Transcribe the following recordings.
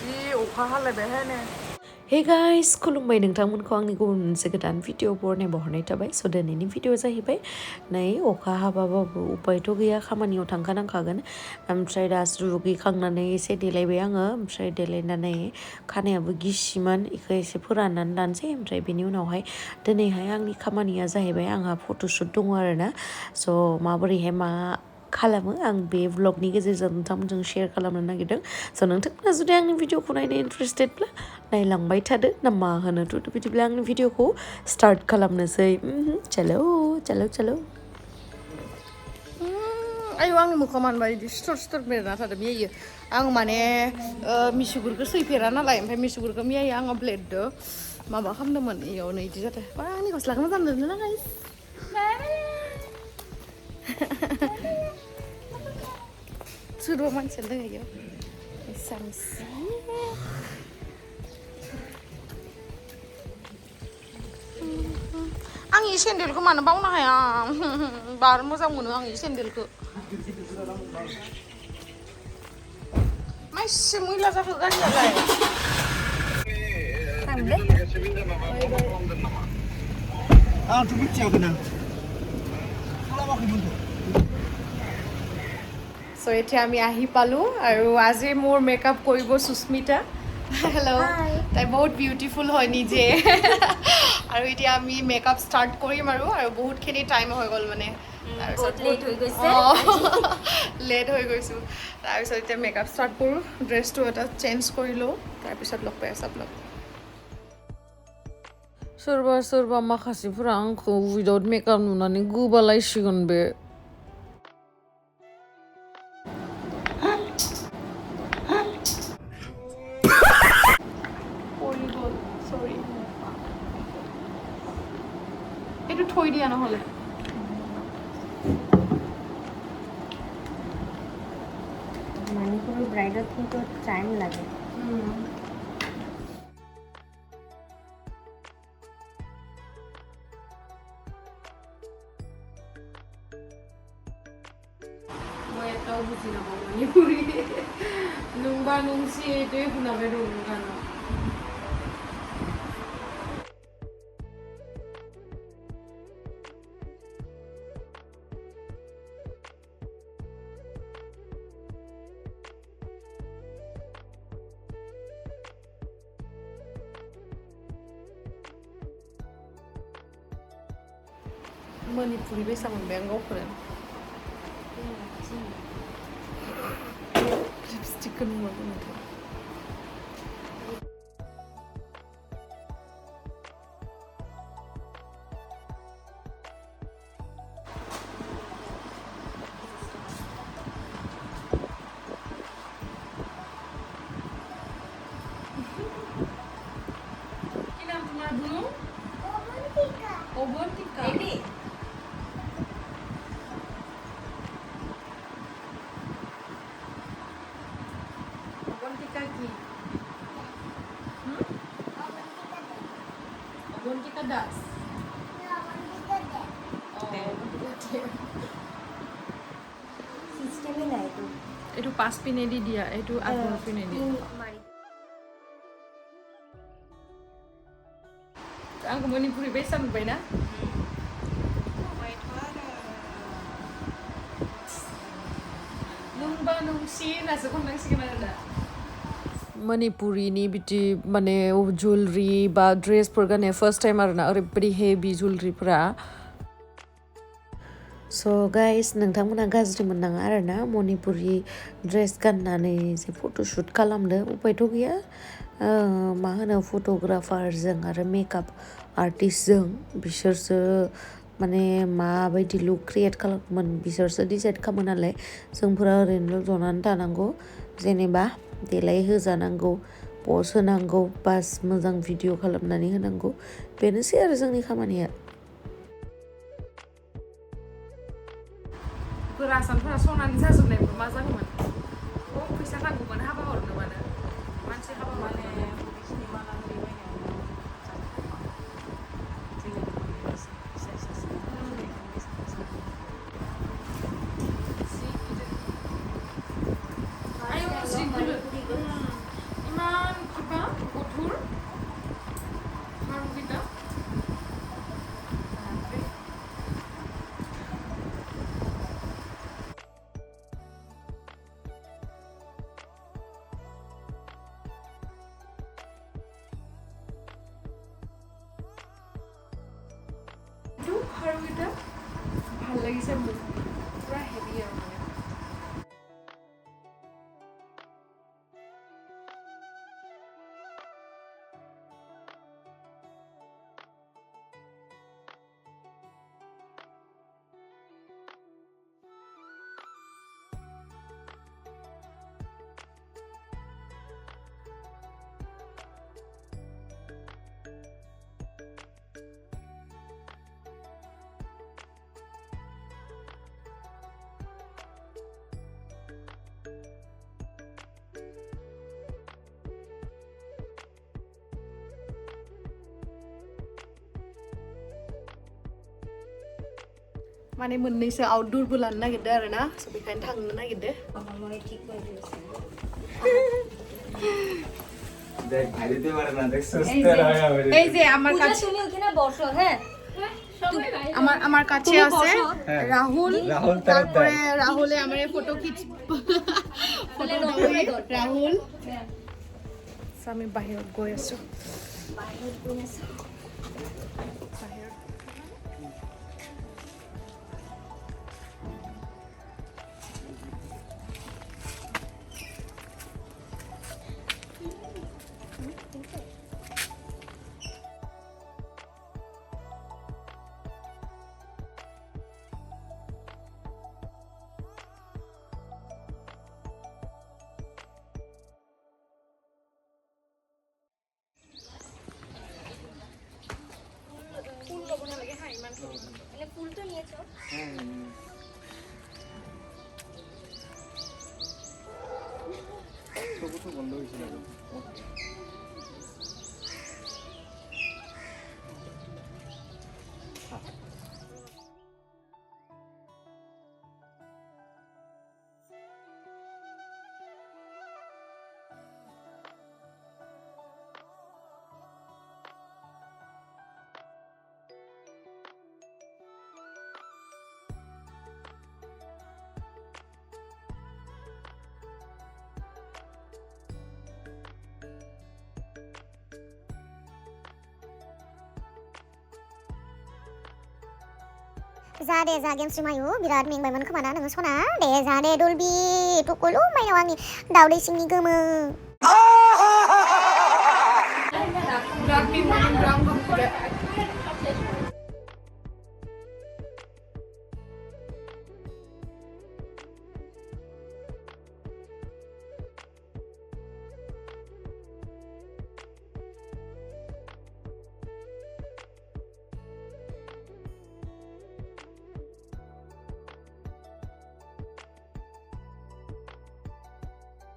이 오카 할래 배해네. Hey guys, खुलुमबाय नोंथांमोनखौ आंनि गुबुन मोनसे गोदान भिडिअ बरनायबो हरनाय थाबाय स' दिनैनि भिडिअ जाहैबाय नै अखा हाबाबाबो उपायथ' गैया खामानियाव थांखानांखागोन ओमफ्राय दा दुगैखांनानै एसे देलायबाय आङो ओमफ्राय देलायनानै खानायाबो गिसिमोन इखौ एसे फोराननानै लानोसै ओमफ्राय बेनि उनावहाय दिनैहाय आंनि खामानिया जाहैबाय आंहा फट'शुट दङ आरोना स' माबोरैहाय मा खालामो आं बे व्लगनि गेजेरजों नोंथांमोनजों शेयार खालामनो नागिरदों स' नोंथांमोना जुदि आंनि भिडिअखौ नायनो इन्टारेस्टेडब्ला नायलांबाय थादो ना मा होनोथ' बिदिब्ला आंनि भिडिअखौ स्टार्ट खालामनोसै चलो चलो चलो आयौ आंनि मोखाङा मानोबा बिदि सिथर बेरना थादों मियायो आं माने मिसुगुरखौ सैफेरा नालाय ओमफ्राय मिसुगुरखौ मियायो आङो ब्लेडदो माबा खालामदोंमोन इयावनो बिदि जादों बा आंनि गस्लाखौ मोजां नुदोंना गाइस सोरबा मानसिया दङ इयाव सामसि आं इ सेन्देलखौ मानो बावनो हाया बार मोजां मोनो आं इ सेन्देलखौ माइसि मैला जाखो गारियालाय आंथ' मिथियाखैना खालामाखैमोनथ' চ' এতিয়া আমি আহি পালোঁ আৰু আজি মোৰ মেকআপ কৰিব সুস্মিতা হেল্ল' তাই বহুত বিউটিফুল হয় নিজে আৰু এতিয়া আমি মেকআপ ষ্টাৰ্ট কৰিম আৰু বহুতখিনি টাইম হৈ গ'ল মানে তাৰপিছত লেট হৈ গৈছোঁ তাৰপিছত এতিয়া মেকআপ ষ্টাৰ্ট কৰোঁ ড্ৰেছটো এটা চেঞ্জ কৰি লওঁ তাৰপিছত লগ পাই আছোঁ আপোনাক सोरबा सोरबा माखासेफोरा आंखौ उइदाउट मेकआप नुनानै गोबालायसिगोन बे এইটো থৈ দিয়া নহ'লে Manipuri bridal কিন্তু টাইম লাগে মই এটাও বুজি নাপাওঁ মণিপুৰী নুংবা নুংচি এইটোৱে শুনাবে দৌৰ গানত मणिपुरी बेसा मोनबाय आं गावखौनो लिपस्टिकखौ नुवाखै माथो কি নাম তোমাৰ বুনু অৱন্তিকা অৱন্তিকা কি অৱন্তিকা দাস সিস্টেমে নাই তো এইটো পাঁচ পিনেদি দিয়া এইটো আগৰ পিনেদি आंखौ मणिपुरी बेसा नुबायना नोंबा नोंसि होननासो खननांसिगोन आरो दा मणिपुरीनि बिदि माने जुवेलरि बा ड्रेसफोर गाननाया फार्स्ट टाइम आरोना ओरैबायदि हेभि जुवेलरिफोरा स' गाइस नोंथांमोना गाज्रि मोननाङा आरोना मणिपुरि ड्रेस गाननानै जे फट'शुट खालामदों उपायथ' गैया मा होनो फट'ग्राफारजों आरो मेकआप आर्टिस्टजों बिसोरसो माने माबायदि लुक क्रिएट खालामोमोन बिसोरसो डिसाइड खालामो नालाय जोंफोरा ओरैनोल' जनानै थानांगौ जेनेबा देलाय होजानांगौ पस्ट होनांगौ बास मोजां भिडिअ खालामनानै होनांगौ बेनोसै आरो जोंनि खामानिया गोरासानफोरा सनानि जाजोबनायबो मा जागौमोन फैसा नांगौमोन हाबा हरनोबानो मानसि हाबा माने লাগিছে মোক পুৰা হেভি আৰু মানে माने मोननैसो आउटडोरबो लानो नागिरदों आरो ना स' बेखायनो थांनो नागिरदों মই ঠিক কৰি দিছোঁ দেখ ভাইতে পারে না দেখ এই যে আমার পূজা কাছে তুমি ওখানে বসো হ্যাঁ আমার কাছে আছে রাহুল রাহুল তারপরে রাহুলে আমার ফটো ফটো রাহুল So, আমি বাহিৰত গৈ আছো বাহিৰত গৈ আছো মানে ফুলটো নিয়েছো সবুজ বন্ধ হয়েছিল जा दे जा गेमस्रि मायु बिराद मेंबायमोन खोमा ना नोङो सना दे जा दे दलबि टुकुलु मायाव आंनि दावदै सिंनि गोमो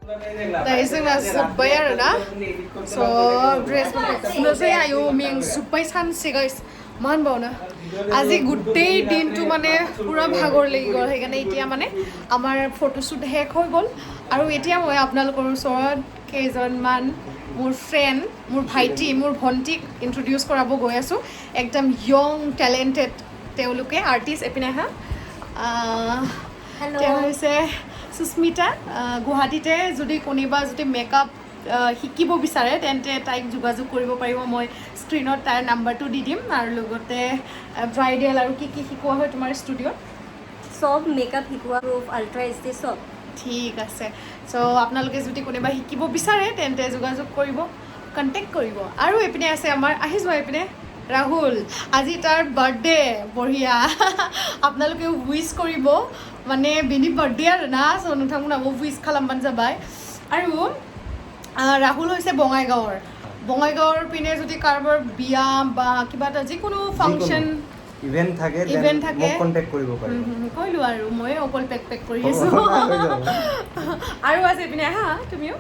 दायो जोंना जोब्बाय आरो ना स' ड्रेसफोरखौ फुनोसै आयौ मेंजोब्बाय सानसे गाइस मा होनबावनो আজি গোটেই দিনটো মানে পুৰা ভাগৰ লাগি গ'ল সেইকাৰণে এতিয়া মানে আমাৰ ফটোশ্বুট শেষ হৈ গ'ল আৰু এতিয়া মই আপোনালোকৰ ওচৰত কেইজনমান মোৰ ফ্ৰেণ্ড মোৰ ভাইটি মোৰ ভণ্টিক ইন্ট্ৰডিউচ কৰাব গৈ আছোঁ একদম য়ং টেলেণ্টেড তেওঁলোকে আৰ্টিষ্ট এপিনে হা তেওঁ হৈছে সুস্মিতা গুৱাহাটীতে যদি কোনোবা যদি মেকআপ শিকিব বিচাৰে তেন্তে তাইক যোগাযোগ কৰিব পাৰিব মই স্ক্ৰীনত তাইৰ নাম্বাৰটো দি দিম আৰু লগতে ব্ৰাইডেল আৰু কি শিকোৱা হয় তোমাৰ ষ্টুডিঅ'ত সব মেকআপ শিকোৱা প্ৰুফ আল্ট্ৰা এছটি সব ঠিক আছে চ' আপোনালোকে যদি কোনোবা শিকিব বিচাৰে তেন্তে যোগাযোগ কৰিব কণ্টেক্ট কৰিব আৰু এইপিনে আছে আমাৰ আহি যোৱা এইপিনে ৰাহুল আজি তাৰ বাৰ্থডে বঢ়িয়া আপোনালোকে উইচ কৰিব মানে बेनि बार्थडे आरो ना स' नोंथांमोनाबो उइस खालामबानो जाबाय আৰু ৰাহুল হৈছে বঙাইগাঁৱৰ পিনে যদি কাৰোবাৰ বিয়া বা কিবা এটা যিকোনো ফাংচন ইভেন্ট থাকে মোক কন্টাক্ট কৰিব পাৰিব কৈলো আৰু মই অকল পেক কৰি আছো আৰু আছে পিনে হা তুমিও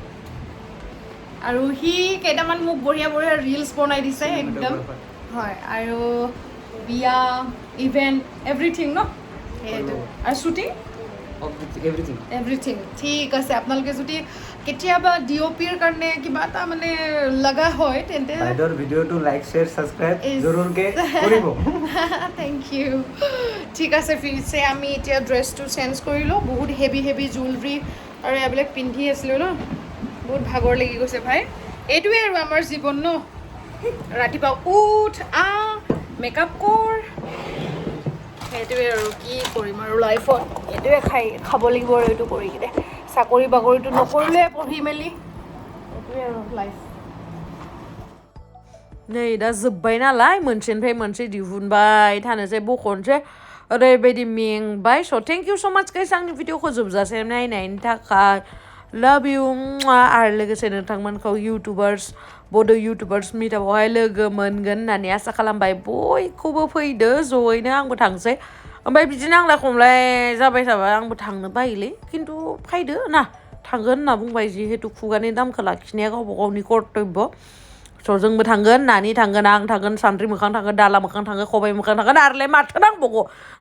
আৰু হি কেইটামান মোক বঢ়িয়া ৰিলছ বনাই দিছে একদম হয় আৰু বিয়া ইভেন্ট এভৰিথিং ন সেইটো আৰু শ্বুটিং এভৰিথিং ঠিক আছে আপোনালোকে যদি কেতিয়াবা ডিঅ'পিৰ কাৰণে কিবা এটা মানে লগা হয় তেন্তে বাইদেউৰ ভিডিঅ'টো লাইক শ্বেয়াৰ ছাবস্ক্ৰাইব জৰুৰকে কৰিব থেংক ইউ ঠিক আছে ফিৰছে আমি এতিয়া ড্ৰেছটো চেঞ্জ কৰিলোঁ বহুত হেভি জুৱেলাৰী আৰু এইবিলাক পিন্ধি আছিলোঁ ন বহুত ভাগৰ লাগি গৈছে ভাই এইটোৱে আৰু আমাৰ জীৱন ন ৰাতিপুৱা উঠ মেকআপ কৰ সেইটোৱে আৰু কি কৰিম আৰু লাইফত এইটোৱে খাব লাগিব আৰু এইটো কৰি কিনে চাকৰি বাকৰিটো নকৰিলে পঢ়ি মেলি এইটোৱে আৰু লাইফ नै दा जोब्बाय नालाय मोनसेनिफ्राय मोनसे दिहुनबाय थानोसै बख'नोसै ओरैबायदि मेंबाय स' थेंक इउ स' माच गाइस आंनि भिडिअखौ जोबजासे नायनायनि थाखाय लाभ इउ आरो लोगोसे नोंथांमोनखौ इउटुबार्स बड' इउटुबार्स मिटआपआवहाय लोगो मोनगोन होननानै आसा खालामबाय बयखौबो फैदो ज'यैनो आंबो थांसै ओमफ्राय बिदि नांलाय खमलाय जाबाय थाबा आंबो थांनो बायोलै खिन्थु फैदो ना थांगोन होनना बुंबाय जिहेतु खुगानि दामखौ लाखिनाया गावबा गावनि कर्तब्य स' जोंबो थांगोन नानि थांगोन आं थांगोन सानद्रि मोखां थांगोन दाला मोखां थांगोन खबाइ मोखां थांगोन आरोलाय माथो नांबावगौ